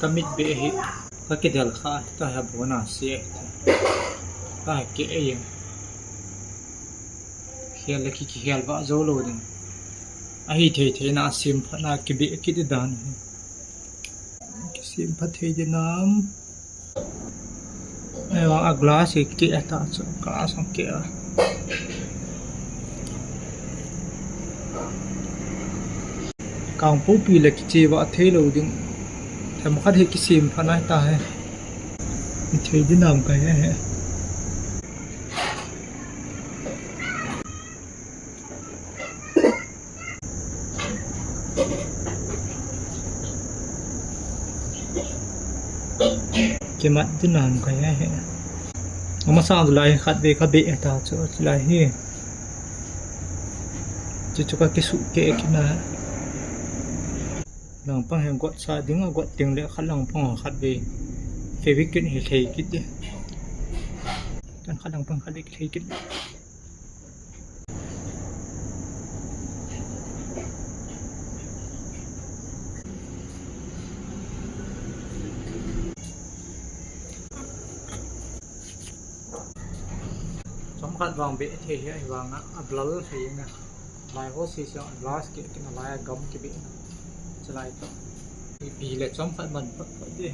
tamit behi ka kidal kha ta ha bona se ta ke e khial ki khial ba zo lo din a hi the na sim phana ki be ki de dan ki sim pha the de nam ai wa a glass ki ata so glass ke Kang pu pi le ki che wa the lo ding tham khat he ki sim phana ta hai mi thei di nam ka he ke mat di nam ka he ama sa lai khat ve kha be ta cho lai he chu chu ka ki su ke ki na lang pang hang got sa ding got ting le khalang pang khat ve fevikin he thei kit de tan khalang pang khat le thei kit som khat wang be the he ai wang a blal thei na lai ho si so glass ke na lai gam ke be chalai to pi le som khat man pa de